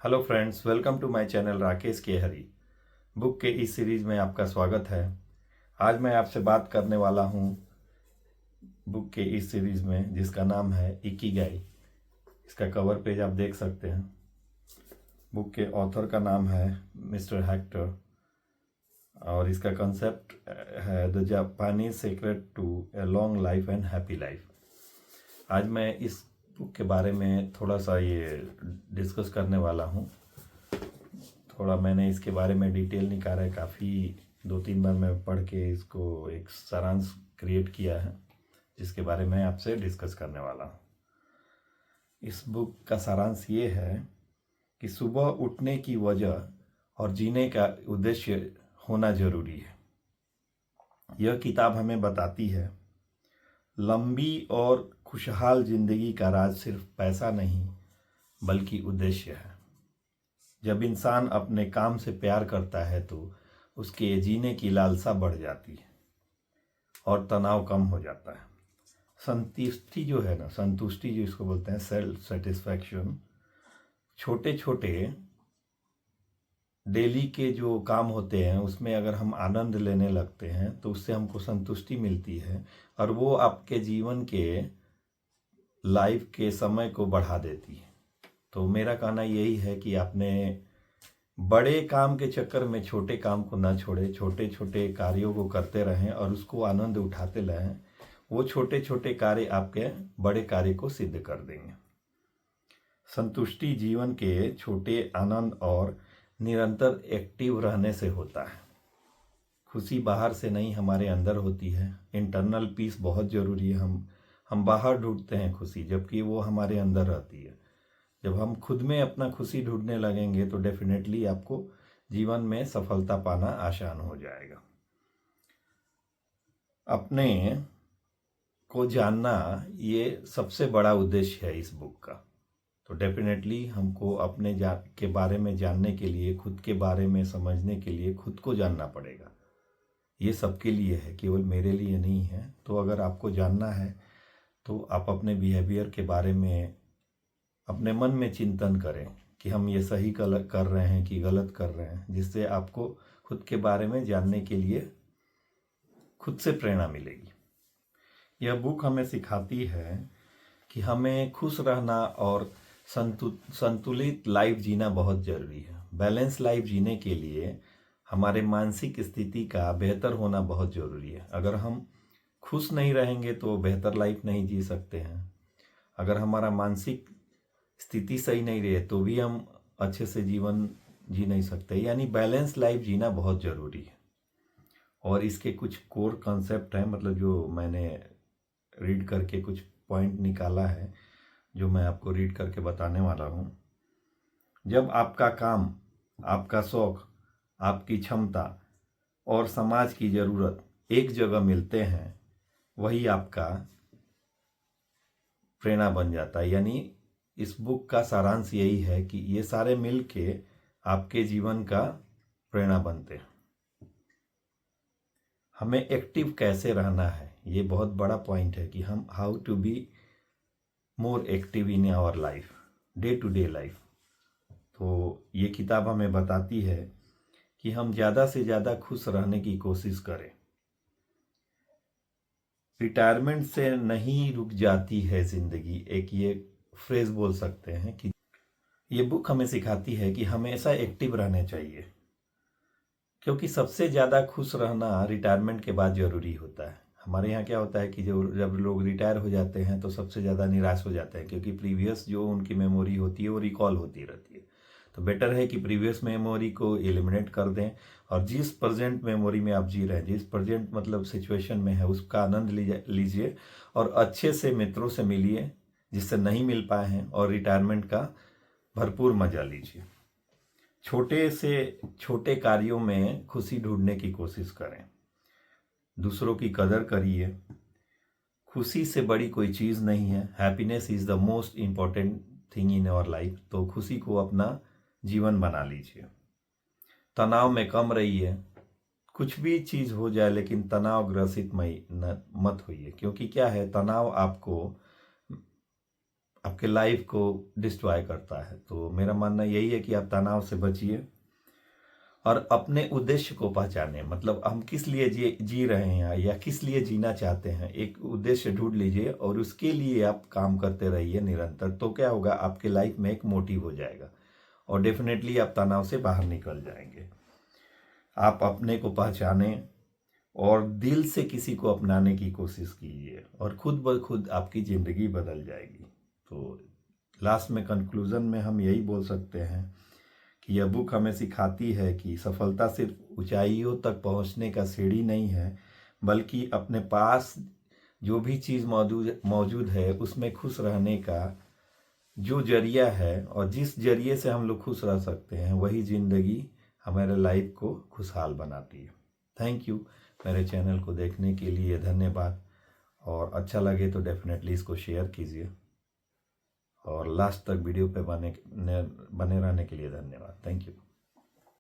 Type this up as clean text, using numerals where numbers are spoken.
Hello friends, welcome to my channel Rakesh के हरी। Book के इस सीरीज में आपका स्वागत है। आज मैं आपसे बात करने वाला हूँ बुक के इस सीरीज में जिसका नाम है इकिगाई। इसका कवर पेज आप देख सकते हैं। बुक के ऑथर का नाम है मिस्टर हेक्टर और इसका कंसेप्ट है the Japanese secret to a long life and happy life. आज मैं इस बुक के बारे में थोड़ा सा ये डिस्कस करने वाला हूँ। थोड़ा मैंने इसके बारे में डिटेल निकाला है, काफ़ी 2-3 बार मैं पढ़ के इसको एक सारांश क्रिएट किया है जिसके बारे में आपसे डिस्कस करने वाला हूँ। इस बुक का सारांश ये है कि सुबह उठने की वजह और जीने का उद्देश्य होना जरूरी है। यह किताब हमें बताती है लंबी और खुशहाल जिंदगी का राज सिर्फ पैसा नहीं बल्कि उद्देश्य है। जब इंसान अपने काम से प्यार करता है तो उसके जीने की लालसा बढ़ जाती है और तनाव कम हो जाता है। संतुष्टि जो है ना, संतुष्टि जो इसको बोलते हैं, सेल्फ सेटिस्फैक्शन, छोटे छोटे डेली के जो काम होते हैं उसमें अगर हम आनंद लेने लगते हैं तो उससे हमको संतुष्टि मिलती है और वो आपके जीवन के लाइफ के समय को बढ़ा देती है। तो मेरा कहना यही है कि आपने बड़े काम के चक्कर में छोटे काम को ना छोड़े, छोटे छोटे कार्यों को करते रहें और उसको आनंद उठाते रहें। वो छोटे छोटे कार्य आपके बड़े कार्य को सिद्ध कर देंगे। संतुष्टि जीवन के छोटे आनंद और निरंतर एक्टिव रहने से होता है। खुशी बाहर से नहीं, हमारे अंदर होती है। इंटरनल पीस बहुत ज़रूरी है। हम बाहर ढूंढते हैं खुशी, जबकि वो हमारे अंदर रहती है। जब हम खुद में अपना खुशी ढूंढने लगेंगे तो डेफिनेटली आपको जीवन में सफलता पाना आसान हो जाएगा। अपने को जानना ये सबसे बड़ा उद्देश्य है इस बुक का। तो डेफिनेटली हमको अपने के बारे में जानने के लिए, खुद के बारे में समझने के लिए खुद को जानना पड़ेगा। ये सबके लिए है, केवल मेरे लिए नहीं है। तो अगर आपको जानना है तो आप अपने बिहेवियर के बारे में अपने मन में चिंतन करें कि हम ये सही कर रहे हैं कि गलत कर रहे हैं, जिससे आपको खुद के बारे में जानने के लिए खुद से प्रेरणा मिलेगी। यह बुक हमें सिखाती है कि हमें खुश रहना और संतुलित लाइफ जीना बहुत ज़रूरी है। बैलेंस लाइफ जीने के लिए हमारे मानसिक स्थिति का बेहतर होना बहुत ज़रूरी है। अगर हम खुश नहीं रहेंगे तो बेहतर लाइफ नहीं जी सकते हैं। अगर हमारा मानसिक स्थिति सही नहीं रहे तो भी हम अच्छे से जीवन जी नहीं सकते। यानी बैलेंस लाइफ जीना बहुत ज़रूरी है। और इसके कुछ कोर कॉन्सेप्ट हैं, मतलब जो मैंने रीड करके कुछ पॉइंट निकाला है जो मैं आपको रीड करके बताने वाला हूँ। जब आपका काम, आपका शौक, आपकी क्षमता और समाज की ज़रूरत एक जगह मिलते हैं, वही आपका प्रेरणा बन जाता है। यानी इस बुक का सारांश यही है कि ये सारे मिल के आपके जीवन का प्रेरणा बनते हैं। हमें एक्टिव कैसे रहना है, ये बहुत बड़ा पॉइंट है कि हम how to be more active in our life, day to day life. तो ये किताब हमें बताती है कि हम ज़्यादा से ज़्यादा खुश रहने की कोशिश करें। रिटायरमेंट से नहीं रुक जाती है ज़िंदगी, एक ये फ्रेज बोल सकते हैं कि ये बुक हमें सिखाती है कि हमेशा एक्टिव रहने चाहिए, क्योंकि सबसे ज़्यादा खुश रहना रिटायरमेंट के बाद ज़रूरी होता है। हमारे यहाँ क्या होता है कि जब लोग रिटायर हो जाते हैं तो सबसे ज़्यादा निराश हो जाते हैं, क्योंकि प्रीवियस जो उनकी मेमोरी होती है वो रिकॉल होती रहती है। तो बेटर है कि प्रीवियस मेमोरी को एलिमिनेट कर दें और जिस प्रेजेंट मेमोरी में आप जी रहे हैं, जिस प्रेजेंट मतलब सिचुएशन में है, उसका आनंद लीजिए और अच्छे से मित्रों से मिलिए जिससे नहीं मिल पाए हैं, और रिटायरमेंट का भरपूर मजा लीजिए। छोटे से छोटे कार्यों में खुशी ढूंढने की कोशिश करें। दूसरों की कदर करिए। खुशी से बड़ी कोई चीज़ नहीं है। Happiness is the most important thing in our life. तो खुशी को अपना जीवन बना लीजिए। तनाव में कम रहिए। कुछ भी चीज़ हो जाए लेकिन तनाव ग्रसित मत होइए, क्योंकि क्या है, तनाव आपको आपके लाइफ को डिस्ट्रॉय करता है। तो मेरा मानना यही है कि आप तनाव से बचिए और अपने उद्देश्य को पहचाने, मतलब हम किस लिए जी रहे हैं या किस लिए जीना चाहते हैं, एक उद्देश्य ढूंढ लीजिए और उसके लिए आप काम करते रहिए निरंतर। तो क्या होगा, आपके लाइफ में एक मोटिव हो जाएगा और डेफिनेटली आप तनाव से बाहर निकल जाएंगे। आप अपने को पहचाने और दिल से किसी को अपनाने की कोशिश कीजिए और खुद ब खुद आपकी ज़िंदगी बदल जाएगी। तो लास्ट में कंक्लूज़न में हम यही बोल सकते हैं कि यह बुक हमें सिखाती है कि सफलता सिर्फ ऊंचाइयों तक पहुंचने का सीढ़ी नहीं है, बल्कि अपने पास जो भी चीज़ मौजूद है उसमें खुश रहने का जो जरिया है, और जिस जरिए से हम लोग खुश रह सकते हैं वही ज़िंदगी हमारे लाइफ को खुशहाल बनाती है। थैंक यू, मेरे चैनल को देखने के लिए धन्यवाद, और अच्छा लगे तो डेफिनेटली इसको शेयर कीजिए और लास्ट तक वीडियो पे बने रहने के लिए धन्यवाद। Thank you.